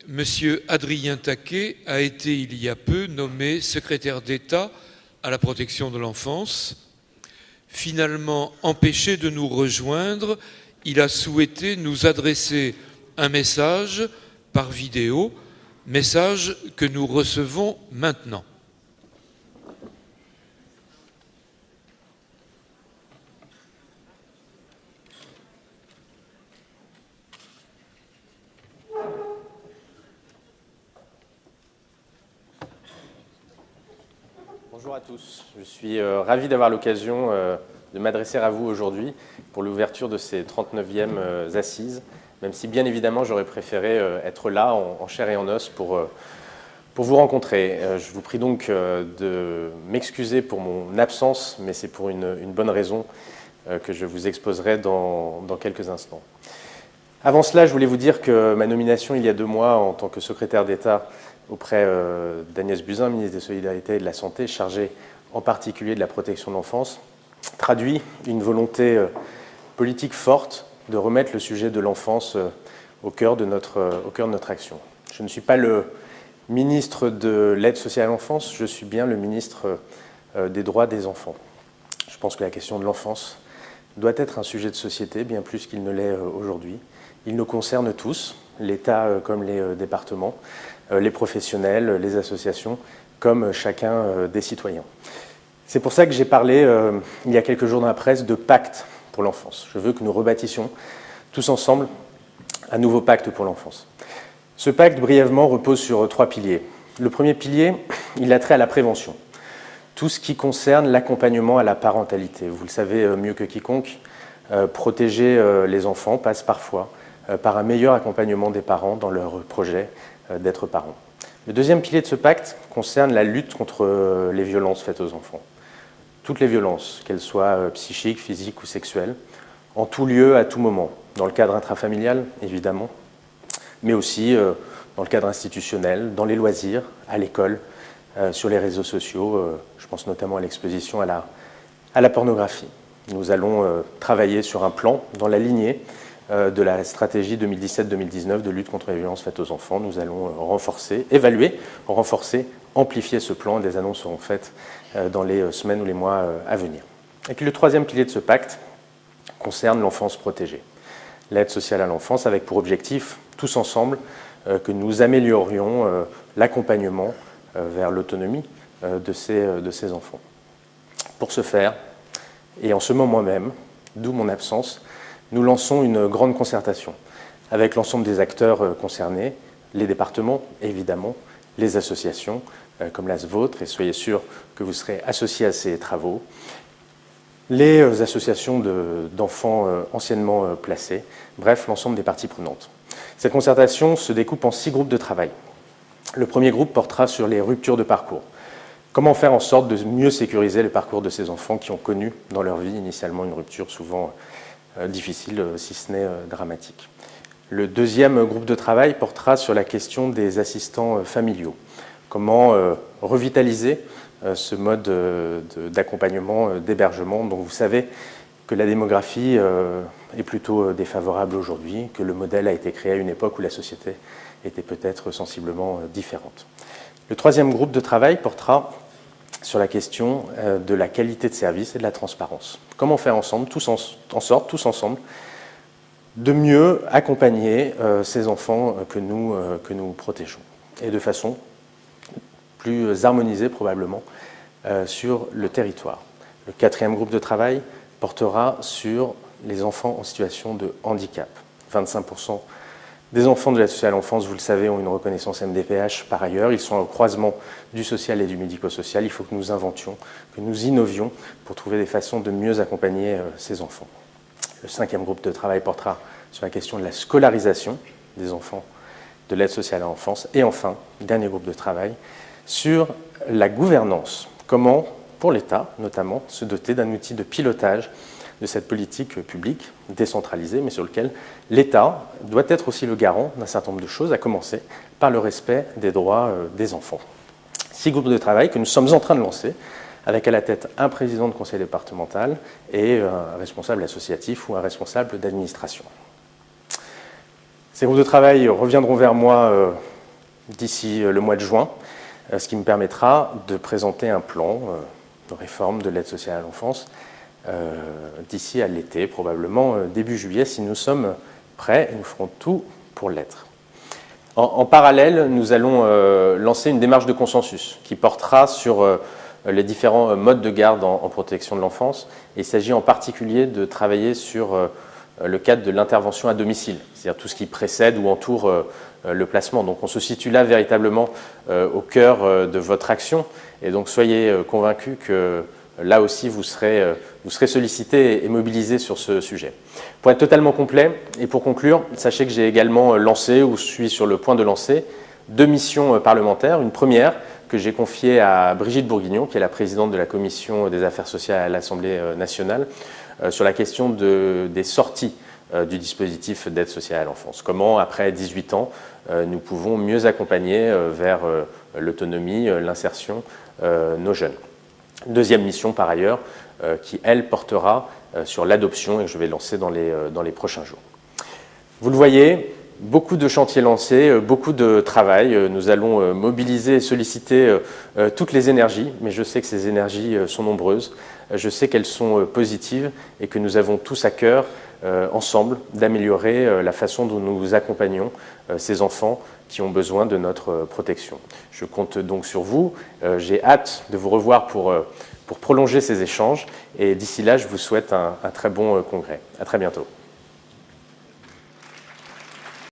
Monsieur Adrien Taquet a été il y a peu nommé secrétaire d'État à la protection de l'enfance. Finalement empêché de nous rejoindre, il a souhaité nous adresser un message par vidéo, message que nous recevons maintenant. Bonjour à tous, je suis ravi d'avoir l'occasion de m'adresser à vous aujourd'hui pour l'ouverture de ces 39e assises, même si bien évidemment j'aurais préféré être là en chair et en os pour vous rencontrer. Je vous prie donc de m'excuser pour mon absence, mais c'est pour une bonne raison que je vous exposerai dans quelques instants. Avant cela, je voulais vous dire que ma nomination il y a 2 mois en tant que secrétaire d'État auprès d'Agnès Buzyn, ministre des Solidarités et de la Santé, chargée en particulier de la protection de l'enfance, traduit une volonté politique forte de remettre le sujet de l'enfance au cœur de notre action. Je ne suis pas le ministre de l'aide sociale à l'enfance, je suis bien le ministre des droits des enfants. Je pense que la question de l'enfance doit être un sujet de société, bien plus qu'il ne l'est aujourd'hui. Il nous concerne tous, l'État comme les départements, les professionnels, les associations, comme chacun des citoyens. C'est pour ça que j'ai parlé, il y a quelques jours dans la presse, de pacte pour l'enfance. Je veux que nous rebâtissions tous ensemble un nouveau pacte pour l'enfance. Ce pacte, brièvement, repose sur 3 piliers. Le premier pilier, il a trait à la prévention. Tout ce qui concerne l'accompagnement à la parentalité. Vous le savez mieux que quiconque, protéger les enfants passe parfois par un meilleur accompagnement des parents dans leur projet d'être parents. Le deuxième pilier de ce pacte concerne la lutte contre les violences faites aux enfants. Toutes les violences, qu'elles soient psychiques, physiques ou sexuelles, en tout lieu, à tout moment, dans le cadre intrafamilial, évidemment, mais aussi dans le cadre institutionnel, dans les loisirs, à l'école, sur les réseaux sociaux, je pense notamment à l'exposition à la pornographie. Nous allons travailler sur un plan dans la lignée de la stratégie 2017-2019 de lutte contre les violences faites aux enfants. Nous allons renforcer, évaluer, renforcer, amplifier ce plan. Des annonces seront faites dans les semaines ou les mois à venir. Et puis le troisième pilier de ce pacte concerne l'enfance protégée. L'aide sociale à l'enfance avec pour objectif, tous ensemble, que nous améliorions l'accompagnement vers l'autonomie de ces enfants. Pour ce faire, et en ce moment même, d'où mon absence, nous lançons une grande concertation avec l'ensemble des acteurs concernés, les départements, évidemment, les associations, comme la vôtre, et soyez sûrs que vous serez associés à ces travaux, les associations d'enfants anciennement placés, bref, l'ensemble des parties prenantes. Cette concertation se découpe en 6 groupes de travail. Le premier groupe portera sur les ruptures de parcours. Comment faire en sorte de mieux sécuriser le parcours de ces enfants qui ont connu dans leur vie initialement une rupture souvent difficile, si ce n'est dramatique. Le deuxième groupe de travail portera sur la question des assistants familiaux. Comment revitaliser ce mode d'accompagnement, d'hébergement dont vous savez que la démographie est plutôt défavorable aujourd'hui, que le modèle a été créé à une époque où la société était peut-être sensiblement différente. Le troisième groupe de travail portera sur la question de la qualité de service et de la transparence. Comment faire ensemble, tous ensemble, de mieux accompagner ces enfants que nous protégeons, et de façon plus harmonisée probablement sur le territoire. Le quatrième groupe de travail portera sur les enfants en situation de handicap. 25% des enfants de l'aide sociale à l'enfance, vous le savez, ont une reconnaissance MDPH par ailleurs. Ils sont au croisement du social et du médico-social. Il faut que nous inventions, que nous innovions pour trouver des façons de mieux accompagner ces enfants. Le cinquième groupe de travail portera sur la question de la scolarisation des enfants de l'aide sociale à l'enfance. Et enfin, dernier groupe de travail, sur la gouvernance. Comment, pour l'État notamment, se doter d'un outil de pilotage de cette politique publique décentralisée, mais sur lequel l'État doit être aussi le garant d'un certain nombre de choses, à commencer par le respect des droits des enfants. 6 groupes de travail que nous sommes en train de lancer, avec à la tête un président de conseil départemental et un responsable associatif ou un responsable d'administration. Ces groupes de travail reviendront vers moi d'ici le mois de juin, ce qui me permettra de présenter un plan de réforme de l'aide sociale à l'enfance d'ici à l'été, probablement début juillet, si nous sommes prêts, et nous ferons tout pour l'être. En parallèle, nous allons lancer une démarche de consensus qui portera sur les différents modes de garde en protection de l'enfance. Il s'agit en particulier de travailler sur le cadre de l'intervention à domicile, c'est-à-dire tout ce qui précède ou entoure le placement. Donc on se situe là véritablement au cœur de votre action, et donc soyez convaincus que là aussi vous serez sollicités et mobilisés sur ce sujet. Pour être totalement complet et pour conclure, sachez que j'ai également lancé ou suis sur le point de lancer 2 missions parlementaires. Une première que j'ai confiée à Brigitte Bourguignon, qui est la présidente de la Commission des affaires sociales à l'Assemblée nationale, sur la question des sorties du dispositif d'aide sociale à l'enfance. Comment, après 18 ans, nous pouvons mieux accompagner vers l'autonomie, l'insertion, nos jeunes. Deuxième mission, par ailleurs, qui, elle, portera sur l'adoption et que je vais lancer dans les prochains jours. Vous le voyez, beaucoup de chantiers lancés, beaucoup de travail. Nous allons mobiliser et solliciter toutes les énergies, mais je sais que ces énergies sont nombreuses. Je sais qu'elles sont positives et que nous avons tous à cœur, ensemble, d'améliorer la façon dont nous accompagnons ces enfants qui ont besoin de notre protection. Je compte donc sur vous. J'ai hâte de vous revoir pour prolonger ces échanges. Et d'ici là, je vous souhaite un très bon congrès. À très bientôt.